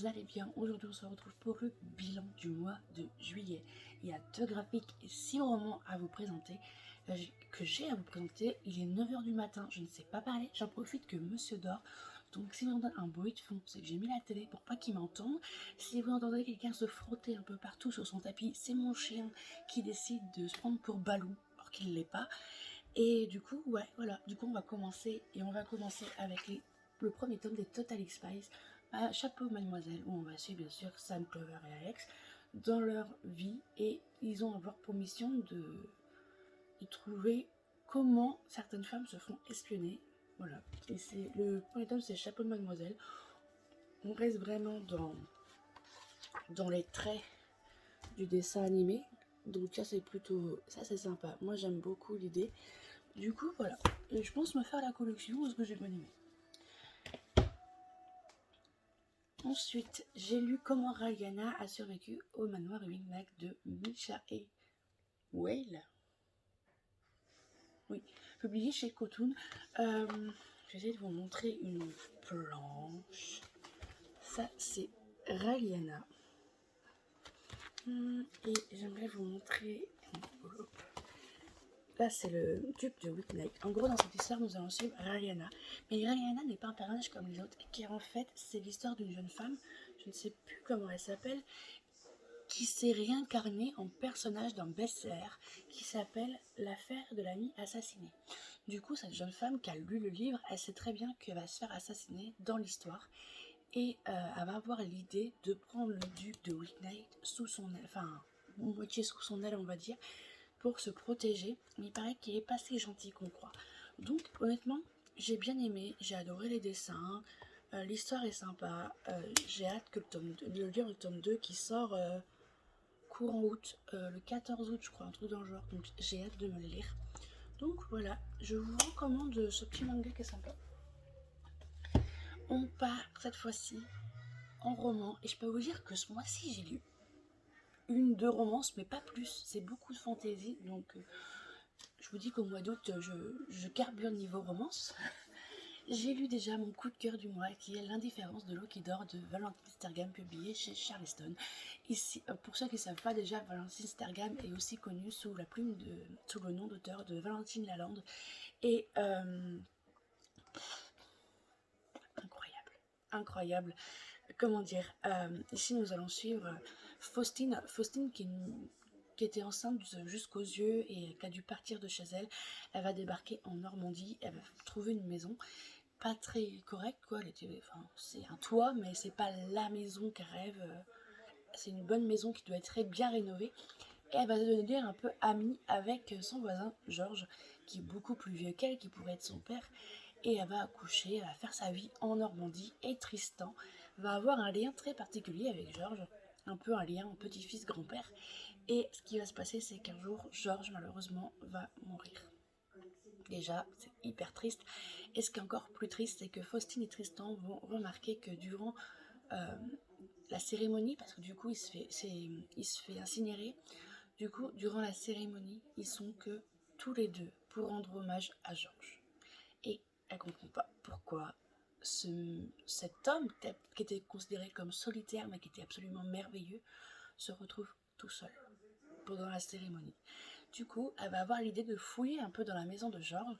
allez bien. Aujourd'hui on se retrouve pour le bilan du mois de juillet. Il y a 2 graphiques et 6 romans à vous présenter, que j'ai à vous présenter. Il est 9h du matin, je ne sais pas parler, j'en profite que monsieur dort. Donc si vous entendez un bruit de fond, c'est que j'ai mis la télé pour pas qu'il m'entende. Si vous entendez quelqu'un se frotter un peu partout sur son tapis, c'est mon chien qui décide de se prendre pour Balou, alors qu'il ne l'est pas. Et du coup, ouais, voilà, du coup on va commencer avec le premier tome des Totally Spies, Chapeau Mademoiselle, où on va suivre bien sûr Sam, Clover et Alex dans leur vie, et ils ont avoir pour mission de trouver comment certaines femmes se font espionner. Voilà, et c'est le premier tome, c'est Chapeau Mademoiselle. On reste vraiment dans les traits du dessin animé, donc ça c'est plutôt, ça c'est sympa. Moi j'aime beaucoup l'idée. Du coup voilà, et je pense me faire la collection parce que j'ai bien aimé. Ensuite, j'ai lu Comment Rayana a survécu au manoir Wingnack de Michael Weil. Oui, publié chez Cotoon. Je vais essayer de vous montrer une planche. Ça, c'est Rayana. Et j'aimerais vous montrer... Là, c'est le duc de Wingnack. En gros, dans cette histoire, nous allons suivre Rayana. Mais Rayana n'est pas un personnage comme les autres, car en fait, c'est l'histoire d'une jeune femme, je ne sais plus comment elle s'appelle, qui s'est réincarnée en personnage d'un best-seller qui s'appelle L'affaire de l'ami assassiné. Du coup, cette jeune femme qui a lu le livre, elle sait très bien qu'elle va se faire assassiner dans l'histoire, et elle va avoir l'idée de prendre le duc de Wingnack sous son aile, enfin, moitié sous son aile, on va dire, pour se protéger. Mais il paraît qu'il est pas si gentil qu'on croit. Donc, honnêtement, j'ai bien aimé, j'ai adoré les dessins, l'histoire est sympa, j'ai hâte que de lire le tome 2 qui sort courant août, le 14 août je crois, un truc dans le genre, donc j'ai hâte de me le lire. Donc voilà, je vous recommande ce petit manga qui est sympa. On part cette fois-ci en roman, et je peux vous dire que ce mois-ci j'ai lu 1-2 romances, mais pas plus, c'est beaucoup de fantaisie, donc je vous dis qu'au mois d'août je carbure niveau romance. J'ai lu déjà mon coup de cœur du mois, qui est L'indifférence de l'eau qui dort de Valentine Stergam, publié chez Charleston. Ici, pour ceux qui ne savent pas déjà, Valentine Stergam est aussi connue sous le nom d'auteur de Valentine Lalande. Et incroyable. Comment dire, ici nous allons suivre Faustine qui était enceinte jusqu'aux yeux et qui a dû partir de chez elle. Elle va débarquer en Normandie, elle va trouver une maison pas très correcte, quoi. C'est un toit, mais c'est pas la maison qu'elle rêve. C'est une bonne maison qui doit être très bien rénovée. Et elle va devenir un peu amie avec son voisin Georges, qui est beaucoup plus vieux qu'elle, qui pourrait être son père. Et elle va accoucher, elle va faire sa vie en Normandie. Et Tristan va avoir un lien très particulier avec Georges, un peu un lien petit-fils grand-père. Et ce qui va se passer, c'est qu'un jour, Georges malheureusement va mourir. Déjà, c'est hyper triste. Et ce qui est encore plus triste, c'est que Faustine et Tristan vont remarquer que durant la cérémonie, parce que du coup il se fait incinérer, du coup durant la cérémonie, ils sont que tous les deux pour rendre hommage à Georges. Et elle comprend pas pourquoi cet homme qui était considéré comme solitaire mais qui était absolument merveilleux se retrouve tout seul pendant la cérémonie. Du coup, elle va avoir l'idée de fouiller un peu dans la maison de Georges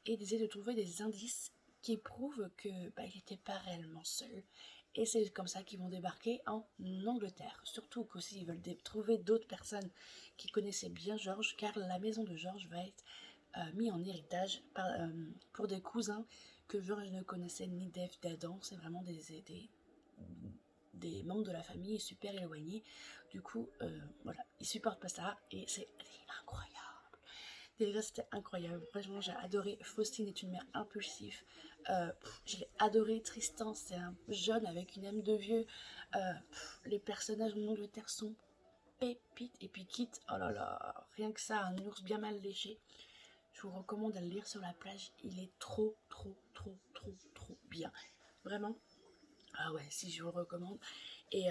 et d'essayer de trouver des indices qui prouvent que il n'était pas réellement seul. Et c'est comme ça qu'ils vont débarquer en Angleterre. Surtout qu'aussi ils veulent trouver d'autres personnes qui connaissaient bien Georges, car la maison de Georges va être mise en héritage pour des cousins que Georges ne connaissait ni d'Ève d'Adam. C'est vraiment des membres de la famille super éloignés. Du coup, voilà, ils supportent pas ça, et c'est incroyable. Déjà, c'était incroyable. Franchement, j'ai adoré. Faustine est une mère impulsive. Je l'ai adoré. Tristan, c'est un jeune avec une âme de vieux. Les personnages en Angleterre sont pépites. Et puis Kit, oh là là, rien que ça, un ours bien mal léché. Je vous recommande de le lire sur la plage. Il est trop bien. Vraiment. Ah ouais, si, je vous le recommande. Et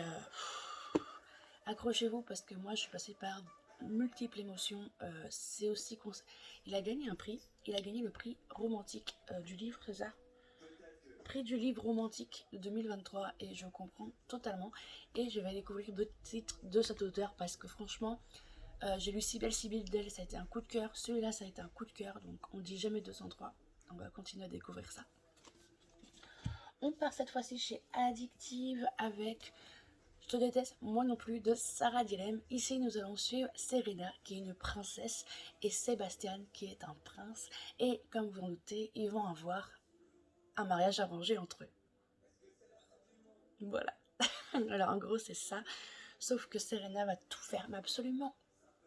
accrochez-vous, parce que moi, je suis passée par multiples émotions. C'est aussi il a gagné un prix. Il a gagné le prix romantique du livre, c'est ça? prix du livre romantique de 2023 et je comprends totalement. Et je vais découvrir d'autres titres de cet auteur parce que franchement, j'ai lu Si belle, si belle d'elle, ça a été un coup de cœur. Celui-là, ça a été un coup de cœur, donc on dit jamais 203. On va continuer à découvrir ça. On part cette fois-ci chez Addictive avec Je te déteste, moi non plus, de Sarah Dilem. Ici, nous allons suivre Serena, qui est une princesse, et Sébastien, qui est un prince. Et comme vous en doutez, ils vont avoir un mariage arrangé entre eux. Voilà. Alors en gros, c'est ça. Sauf que Serena va tout faire, mais absolument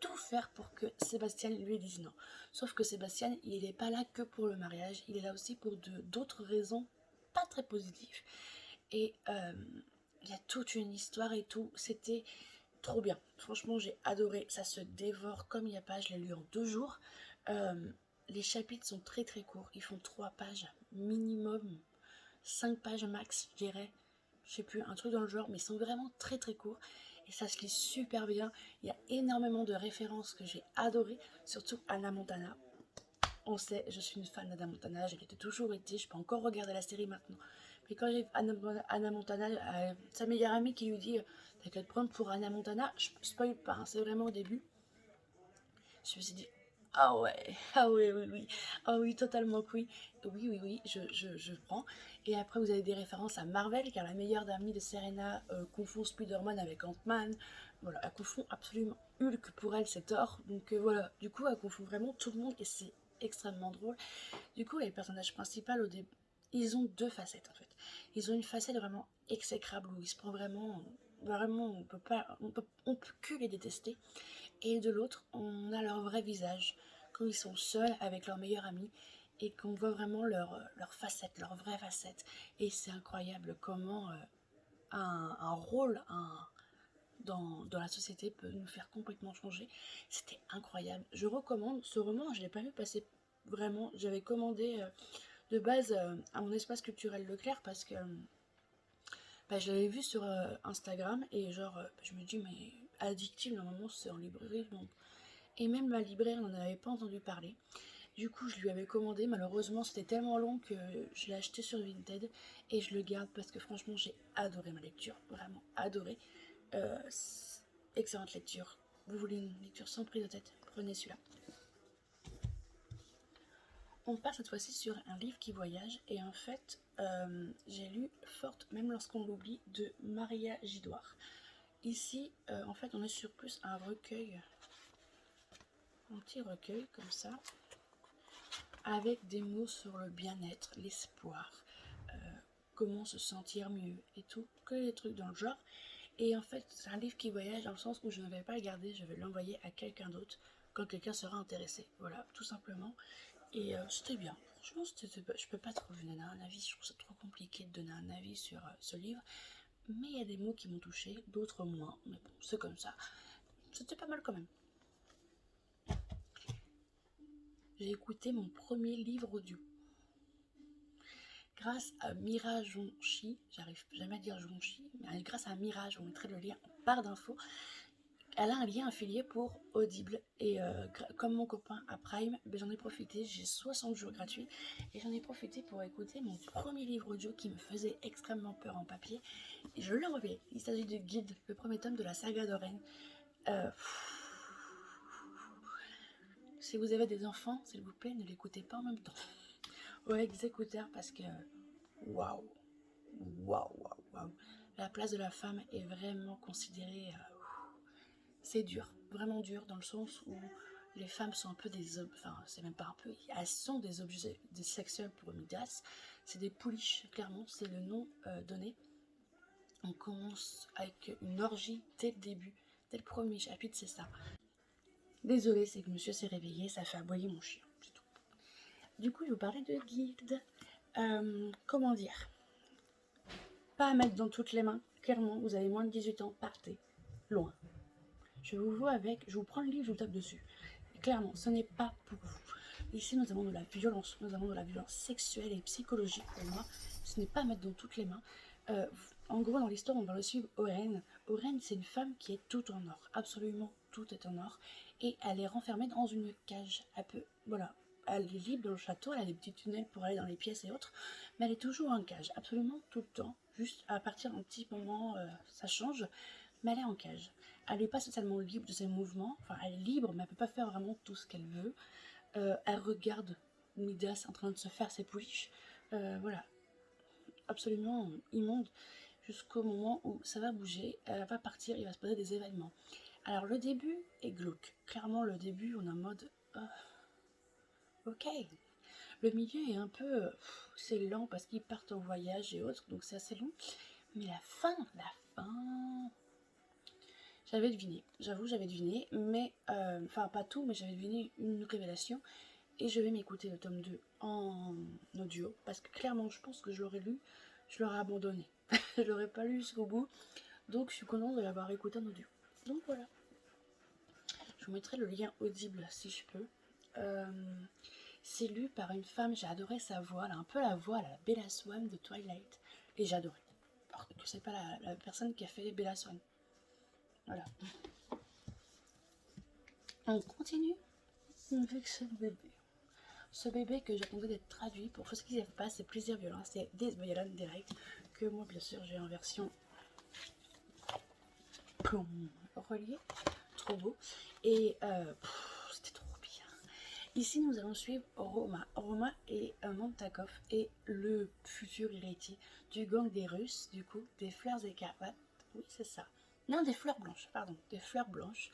tout faire pour que Sébastien lui dise non. Sauf que Sébastien, il n'est pas là que pour le mariage, il est là aussi pour d'autres raisons pas très positives. Et il y a toute une histoire et tout. C'était trop bien. Franchement, j'ai adoré. Ça se dévore comme il n'y a pas. Je l'ai lu en 2 jours. Les chapitres sont très très courts. Ils font 3 pages minimum. 5 pages max, je dirais. Je sais plus, un truc dans le genre. Mais ils sont vraiment très très courts. Et ça se lit super bien. Il y a énormément de références que j'ai adorées. Surtout Hannah Montana. On sait, je suis une fan d'Hannah Montana. Je l'étais toujours été. Je peux encore regarder la série maintenant. Mais quand j'ai Hannah Montana, sa meilleure amie qui lui dit t'as qu'à te prendre pour Hannah Montana, je spoil pas, hein, c'est vraiment au début. Je me suis dit ah ouais, ah oui, oui, oui, ah oui, totalement oui, oui, oui, oui, je prends. Et après, vous avez des références à Marvel, car la meilleure amie de Serena confond Spider-Man avec Ant-Man. Voilà, elle confond absolument Hulk, pour elle, c'est Thor. Donc voilà, du coup, elle confond vraiment tout le monde et c'est extrêmement drôle. Du coup, les personnages principaux, au début, ils ont 2 facettes en fait. Ils ont une facette vraiment exécrable où ils se prennent vraiment, vraiment, on peut que les détester. Et de l'autre, on a leur vrai visage quand ils sont seuls avec leur meilleur ami et qu'on voit vraiment leur facette, leur vraie facette. Et c'est incroyable comment un rôle dans la société peut nous faire complètement changer. C'était incroyable. Je recommande ce roman, je ne l'ai pas vu passer vraiment. J'avais commandé de base à mon espace culturel Leclerc parce que je l'avais vu sur Instagram et genre je me dis mais Addictive normalement c'est en librairie donc. Et même la libraire n'en avait pas entendu parler. Du coup je lui avais commandé, malheureusement c'était tellement long que je l'ai acheté sur Vinted et je le garde parce que franchement j'ai adoré ma lecture, vraiment adoré. Excellente lecture. Vous voulez une lecture sans prise de tête, prenez celui-là. On part cette fois-ci sur un livre qui voyage et en fait j'ai lu Forte même lorsqu'on l'oublie de Maria Gidoire. Ici en fait on est sur plus un recueil, un petit recueil comme ça avec des mots sur le bien-être, l'espoir, comment se sentir mieux et tout, que des trucs dans le genre. Et en fait c'est un livre qui voyage dans le sens où je ne vais pas le garder, je vais l'envoyer à quelqu'un d'autre quand quelqu'un sera intéressé, voilà, tout simplement. Et c'était bien. Franchement, je peux pas trop donner un avis. Je trouve ça trop compliqué de donner un avis sur ce livre. Mais il y a des mots qui m'ont touché, d'autres moins. Mais bon, c'est comme ça. C'était pas mal quand même. J'ai écouté mon premier livre audio. Grâce à Mira Jonchi, j'arrive jamais à dire Jonchi, mais grâce à Mira, je vous mettrai le lien en barre d'infos. Elle a un lien affilié pour Audible et comme mon copain a Prime, j'en ai profité, j'ai 60 jours gratuits et j'en ai profité pour écouter mon premier livre audio qui me faisait extrêmement peur en papier et je l'ai envoyé. Il s'agit de Guide, le premier tome de la saga d'Oren. Si vous avez des enfants, s'il vous plaît, ne l'écoutez pas en même temps. Ouais, exécuteur parce que waouh, waouh, waouh, waouh. La place de la femme est vraiment considérée. C'est dur, vraiment dur dans le sens où les femmes sont un peu enfin c'est même pas un peu, elles sont des objets sexuels pour Midas, c'est des pouliches, clairement, c'est le nom donné. On commence avec une orgie dès le début, dès le premier chapitre, c'est ça. Désolée, c'est que monsieur s'est réveillé, ça fait aboyer mon chien, c'est tout. Du coup, je vous parlais de guide. Comment dire, pas à mettre dans toutes les mains, clairement, vous avez moins de 18 ans, partez, loin. Je vous vois avec, je vous prends le livre, je vous tape dessus. Clairement, ce n'est pas pour vous. Ici, nous avons de la violence, sexuelle et psychologique pour moi. Ce n'est pas à mettre dans toutes les mains. En gros, dans l'histoire, on va le suivre Oren. Oren, c'est une femme qui est toute en or. Absolument tout est en or. Et elle est renfermée dans une cage. elle est libre dans le château, elle a des petits tunnels pour aller dans les pièces et autres, mais elle est toujours en cage, absolument tout le temps. Juste à partir d'un petit moment, ça change, mais elle est en cage. Elle n'est pas totalement libre de ses mouvements, enfin elle est libre, mais elle peut pas faire vraiment tout ce qu'elle veut. Elle regarde Midas en train de se faire ses pouliches, voilà, absolument immonde, jusqu'au moment où ça va bouger, elle va partir, il va se passer des événements. Alors le début est glauque, clairement le début on est en mode ok. Le milieu est un peu, c'est lent parce qu'ils partent en voyage et autres, donc c'est assez long. Mais la fin, j'avais deviné, j'avoue j'avais deviné, mais, enfin pas tout, mais j'avais deviné une révélation. Et je vais m'écouter le tome 2 en audio, parce que clairement je pense que je l'aurais lu, je l'aurais abandonné. Je l'aurais pas lu jusqu'au bout, donc je suis contente de l'avoir écouté en audio. Donc voilà. Je vous mettrai le lien audible si je peux. C'est lu par une femme, j'ai adoré sa voix, elle a un peu la voix à la Bella Swan de Twilight, et j'ai adoré. Alors que c'est pas la personne qui a fait Bella Swan. Voilà. On continue avec ce bébé. Ce bébé que j'attendais d'être traduit, pour ceux qui ne savent pas, c'est Plaisir Violent, c'est This Violent Direct, que moi bien sûr j'ai en version reliée, trop beau, et c'était trop bien. Ici nous allons suivre Roma. Roma est un Montakov et le futur héritier du gang des Russes, du coup, des fleurs écarlates, oui c'est ça, non des fleurs blanches, pardon, des fleurs blanches,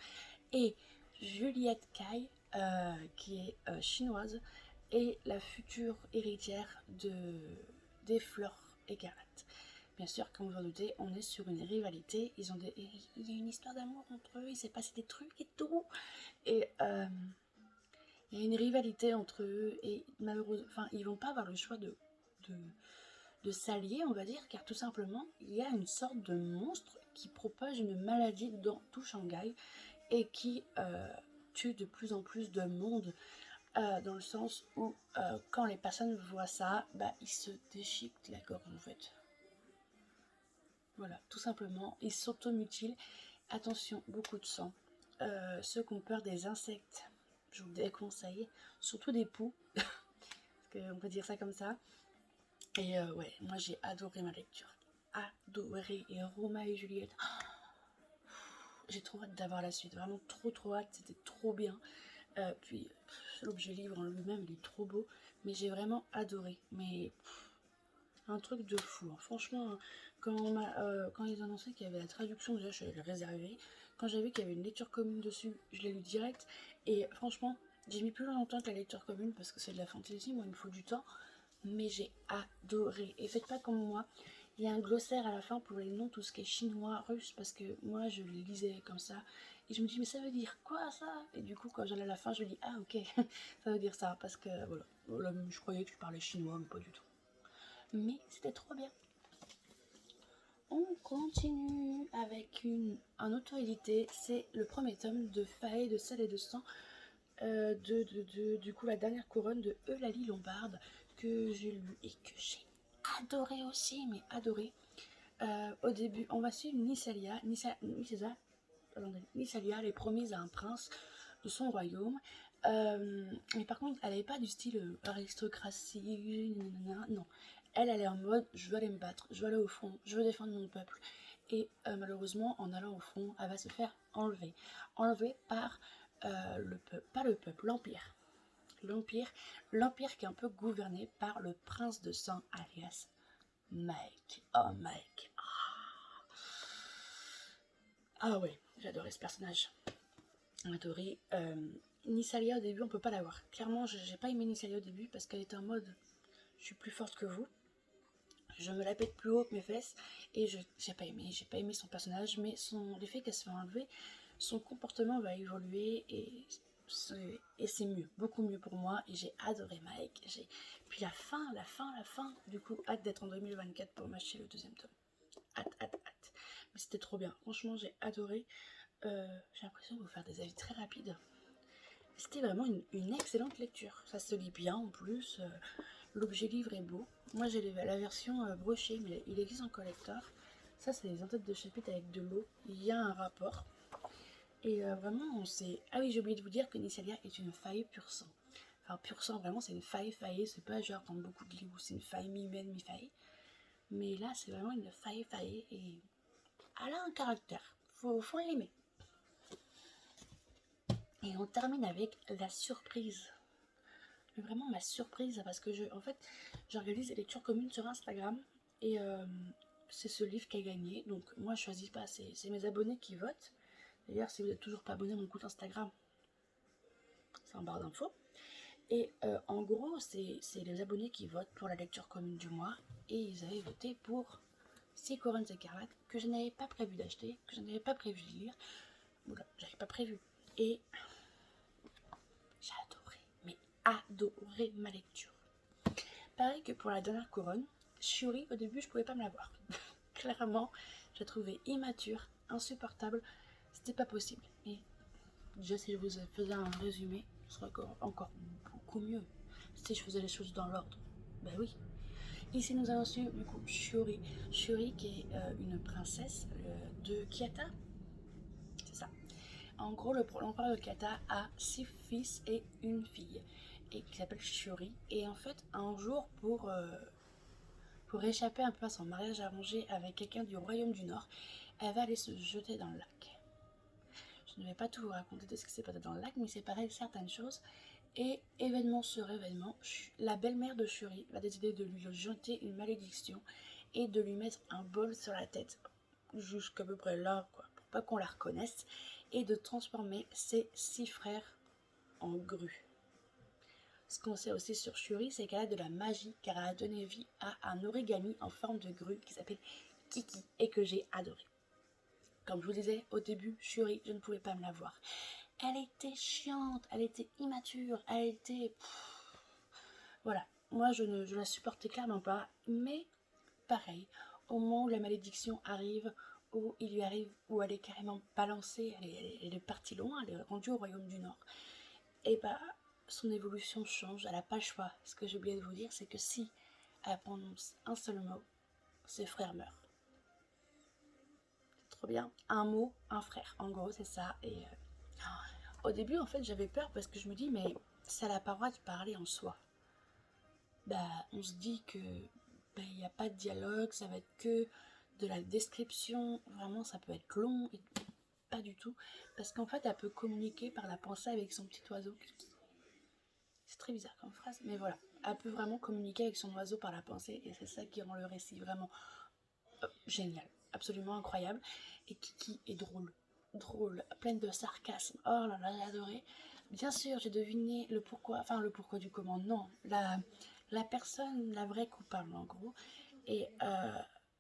et Juliette Kai, qui est chinoise, et la future héritière des fleurs écarlates. Bien sûr, comme vous en doutez, on est sur une rivalité. Il y a une histoire d'amour entre eux, il s'est passé des trucs et tout. Et il y a une rivalité entre eux, et malheureusement, enfin, ils vont pas avoir le choix de s'allier, on va dire, car tout simplement, il y a une sorte de monstre qui propage une maladie dans tout Shanghai et qui tue de plus en plus de monde. Dans le sens où quand les personnes voient ça, bah, ils se déchiquetent la gorge en fait. Voilà, tout simplement, ils s'automutilent. Attention, beaucoup de sang. Ceux qui ont peur des insectes, je vous déconseille, surtout des poux, parce qu'on peut dire ça comme ça. Et ouais, moi j'ai adoré ma lecture. Adoré. Et Roma et Juliette, j'ai trop hâte d'avoir la suite, vraiment trop hâte, c'était trop bien. Puis l'objet livre en lui-même il est trop beau, mais j'ai vraiment adoré, mais un truc de fou, hein. Franchement, quand ils annonçaient qu'il y avait la traduction, déjà je l'ai réservé, quand j'ai vu qu'il y avait une lecture commune dessus, je l'ai lu direct, et franchement j'ai mis plus longtemps que la lecture commune parce que c'est de la fantasy, moi il me faut du temps, mais j'ai adoré. Et faites pas comme moi, il y a un glossaire à la fin pour les noms, tout ce qui est chinois, russe, parce que moi je les lisais comme ça. Et je me dis, mais ça veut dire quoi ça? Et du coup, quand j'allais à la fin, je me dis, ah ok, ça veut dire ça, parce que voilà, je croyais que je parlais chinois, mais pas du tout. Mais c'était trop bien. On continue avec un auto-édité, c'est le premier tome de Fae de Sel et de Sang, du coup la dernière couronne de Eulalie Lombarde, que j'ai lu et que j'ai adoré aussi, mais adoré. Au début, on va suivre Nisalia. Nisalia, elle est promise à un prince de son royaume. Mais par contre, elle n'avait pas du style aristocratie, non. Elle est en mode, je veux aller me battre, je veux aller au front, je veux défendre mon peuple. Et malheureusement, en allant au front, elle va se faire enlever. Enlever par le peuple, pas le peuple, l'Empire. L'Empire qui est un peu gouverné par le prince de sang, alias Mike. Oh, Mike. Ah ouais, j'adorais ce personnage. Adoré. Nisalia au début, on peut pas l'avoir. Clairement, j'ai pas aimé Nisalia au début parce qu'elle était en mode je suis plus forte que vous. Je me la pète plus haut que mes fesses et j'ai pas aimé son personnage, mais le fait qu'elle se fait enlever, son comportement va évoluer et c'est mieux, beaucoup mieux pour moi, et j'ai adoré Mike. Puis la fin, du coup, hâte d'être en 2024 pour m'acheter le deuxième tome. Hâte. Mais c'était trop bien, franchement j'ai adoré. J'ai l'impression de vous faire des avis très rapides. C'était vraiment une excellente lecture, ça se lit bien en plus, l'objet livre est beau. Moi j'ai la version brochée, mais il existe en collector. Ça c'est les entêtes de chapitre avec de l'eau, il y a un rapport. Et vraiment on sait... Ah oui, j'ai oublié de vous dire que Nisalia est une faille pur sang. Enfin, pur sang, vraiment, c'est une faille faillée. C'est pas genre dans beaucoup de livres où c'est une faille mi-humaine, mi-faille. Mais là, c'est vraiment une faille faillée et elle a un caractère. Faut l'aimer. Et on termine avec la surprise. Mais vraiment ma surprise, parce que en fait, j'organise des lectures communes sur Instagram et c'est ce livre qui a gagné. Donc moi, je choisis pas, c'est mes abonnés qui votent. D'ailleurs, si vous n'êtes toujours pas abonné à mon compte Instagram, c'est en barre d'infos. Et en gros, c'est les abonnés qui votent pour la lecture commune du mois. Et ils avaient voté pour 6 couronnes écarlates que je n'avais pas prévu d'acheter, que je n'avais pas prévu de lire. Voilà, j'avais pas prévu. Et j'ai adoré, mais adoré ma lecture. Pareil que pour la dernière couronne, Shuri, au début, je pouvais pas me la voir. Clairement, je la trouvais immature, insupportable. C'était pas possible. Et déjà, si je vous faisais un résumé, ce serait encore beaucoup mieux. Si je faisais les choses dans l'ordre. Ben oui. Ici, nous avons su, du coup, Shuri. Shuri, qui est une princesse de Kiata. C'est ça. En gros, l'empereur de Kiata a 6 fils et une fille. Et qui s'appelle Shuri. Et en fait, un jour, pour échapper un peu à son mariage arrangé avec quelqu'un du royaume du Nord, elle va aller se jeter dans le lac. Je ne vais pas tout vous raconter de ce qui s'est passé dans le lac, mais c'est pareil certaines choses. Et événement sur événement, la belle-mère de Shuri va décider de lui jeter une malédiction et de lui mettre un bol sur la tête, jusqu'à peu près là, quoi, pour pas qu'on la reconnaisse, et de transformer ses 6 frères en grues. Ce qu'on sait aussi sur Shuri, c'est qu'elle a de la magie, car elle a donné vie à un origami en forme de grue qui s'appelle Kiki et que j'ai adoré. Comme je vous disais au début, Shuri, je ne pouvais pas me la voir. Elle était chiante, elle était immature, elle était... Voilà, moi je la supportais clairement pas, mais pareil, au moment où la malédiction arrive, où il lui arrive, où elle est carrément balancée, elle est partie loin, elle est rendue au royaume du Nord, et bah son évolution change, elle n'a pas le choix. Ce que j'ai oublié de vous dire, c'est que si elle prononce un seul mot, ses frères meurent. C'est trop bien. Un mot, un frère. En gros, c'est ça. Et au début, en fait, j'avais peur parce que je me dis, mais ça n'a pas le droit de parler en soi. Bah, on se dit que il n'y a pas de dialogue, ça va être que de la description. Vraiment, ça peut être long et pas du tout. Parce qu'en fait, elle peut communiquer par la pensée avec son petit oiseau. C'est très bizarre comme phrase, mais voilà. Elle peut vraiment communiquer avec son oiseau par la pensée et c'est ça qui rend le récit vraiment génial, absolument incroyable. Et Kiki est drôle, pleine de sarcasme. Oh là là, j'ai adoré. Bien sûr, j'ai deviné le pourquoi, enfin le pourquoi du comment. Non, la personne, la vraie coupable en gros. Et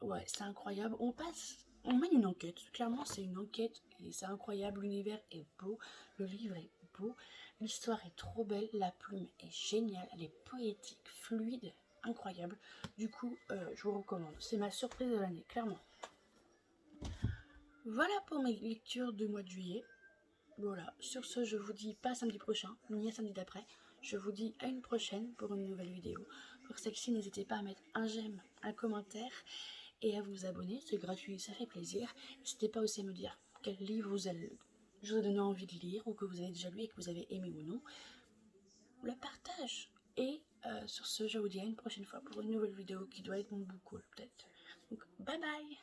ouais, c'est incroyable. On mène une enquête. Clairement, c'est une enquête et c'est incroyable. L'univers est beau, le livre est beau, l'histoire est trop belle, la plume est géniale, elle est poétique, fluide, incroyable. Du coup, je vous recommande. C'est ma surprise de l'année, clairement. Voilà pour mes lectures du mois de juillet. Voilà, sur ce, je vous dis pas samedi prochain, ni à samedi d'après. Je vous dis à une prochaine pour une nouvelle vidéo. Pour celle-ci, n'hésitez pas à mettre un j'aime, un commentaire et à vous abonner. C'est gratuit, ça fait plaisir. N'hésitez pas aussi à me dire quel livre je vous ai donné envie de lire ou que vous avez déjà lu et que vous avez aimé ou non. Le partage. Et sur ce, je vous dis à une prochaine fois pour une nouvelle vidéo qui doit être mon book haul peut-être. Donc, bye bye!